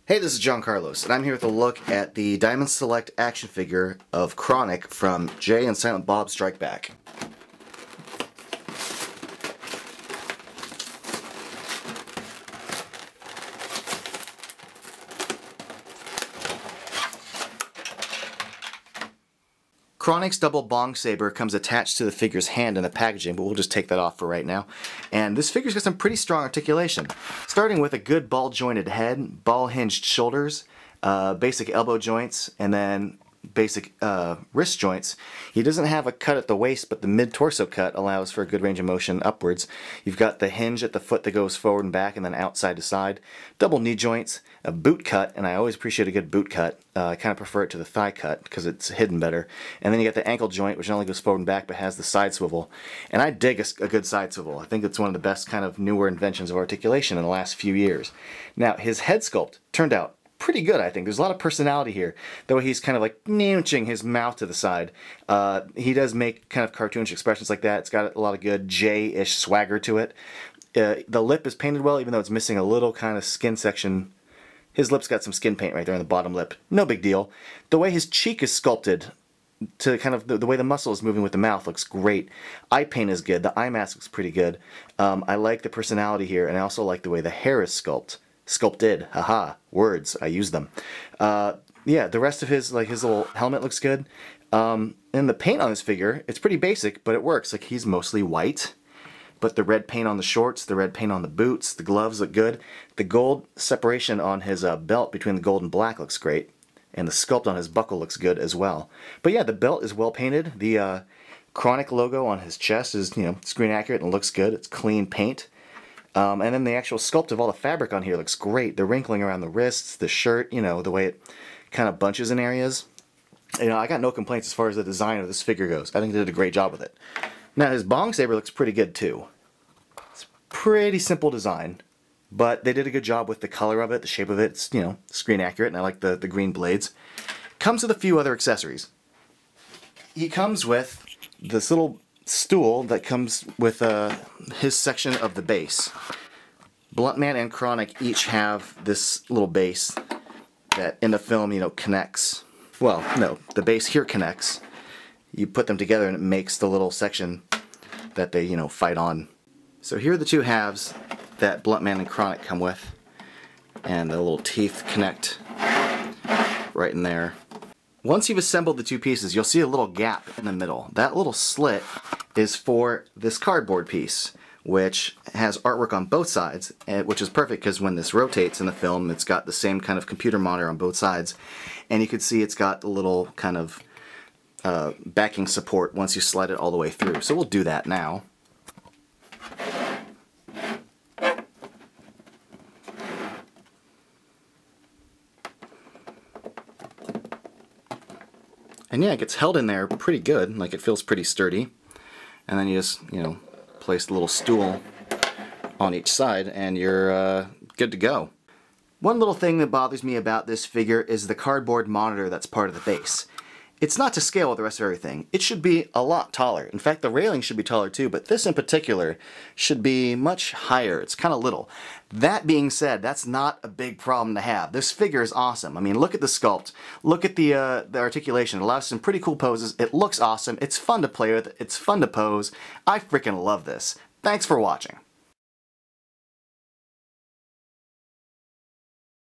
Hey, this is John Carlos, and I'm here with a look at the Diamond Select action figure of Chronic from Jay and Silent Bob Strike Back. Chronic's double bong saber comes attached to the figure's hand in the packaging, but we'll just take that off for right now. And this figure's got some pretty strong articulation, starting with a good ball-jointed head, ball-hinged shoulders, basic elbow joints, and then basic wrist joints. He doesn't have a cut at the waist, but the mid-torso cut allows for a good range of motion upwards. You've got the hinge at the foot that goes forward and back and then outside to side. Double knee joints, a boot cut, and I always appreciate a good boot cut. I kind of prefer it to the thigh cut because it's hidden better. And then you got the ankle joint, which not only goes forward and back but has the side swivel. And I dig a good side swivel. I think it's one of the best kind of newer inventions of articulation in the last few years. Now, his head sculpt turned out pretty good, I think. There's a lot of personality here. The way he's kind of like nudging his mouth to the side. He does make kind of cartoonish expressions like that. It's got a lot of good Jay-ish swagger to it. The lip is painted well, even though it's missing a little kind of skin section. His lip's got some skin paint right there on the bottom lip. No big deal. The way his cheek is sculpted, to kind of the way the muscle is moving with the mouth looks great. Eye paint is good. The eye mask looks pretty good. I like the personality here, and I also like the way the hair is sculpted. Haha, words, I use them. Yeah, the rest of his little helmet looks good. And the paint on this figure, it's pretty basic, but it works. Like, he's mostly white, but the red paint on the shorts, the red paint on the boots, the gloves look good. The gold separation on his belt between the gold and black looks great, and the sculpt on his buckle looks good as well. But yeah, the belt is well painted. The Chronic logo on his chest is, screen accurate and looks good. It's clean paint. And then the actual sculpt of all the fabric on here looks great. The wrinkling around the wrists, the shirt, the way it kind of bunches in areas. I got no complaints as far as the design of this figure goes. I think they did a great job with it. Now, his bong saber looks pretty good too. It's pretty simple design, but they did a good job with the color of it, the shape of it. It's, screen accurate, and I like the green blades. Comes with a few other accessories. He comes with this little stool that comes with his section of the base. Bluntman and Chronic each have this little base that in the film, connects. Well, no, the base here connects. You put them together and it makes the little section that they, fight on. So here are the two halves that Bluntman and Chronic come with. And the little teeth connect right in there. Once you've assembled the two pieces, you'll see a little gap in the middle. That little slit is for this cardboard piece, which has artwork on both sides, which is perfect because when this rotates in the film, it's got the same kind of computer monitor on both sides. And you can see it's got the little kind of backing support once you slide it all the way through. So we'll do that now. And yeah, it gets held in there pretty good, like it feels pretty sturdy. And then you just, place the little stool on each side and you're good to go. One little thing that bothers me about this figure is the cardboard monitor that's part of the base. It's not to scale with the rest of everything. It should be a lot taller. In fact, the railing should be taller too, but this in particular should be much higher. It's kind of little. That being said, that's not a big problem to have. This figure is awesome. I mean, look at the sculpt. Look at the articulation. It allows some pretty cool poses. It looks awesome. It's fun to play with. It's fun to pose. I freaking love this. Thanks for watching.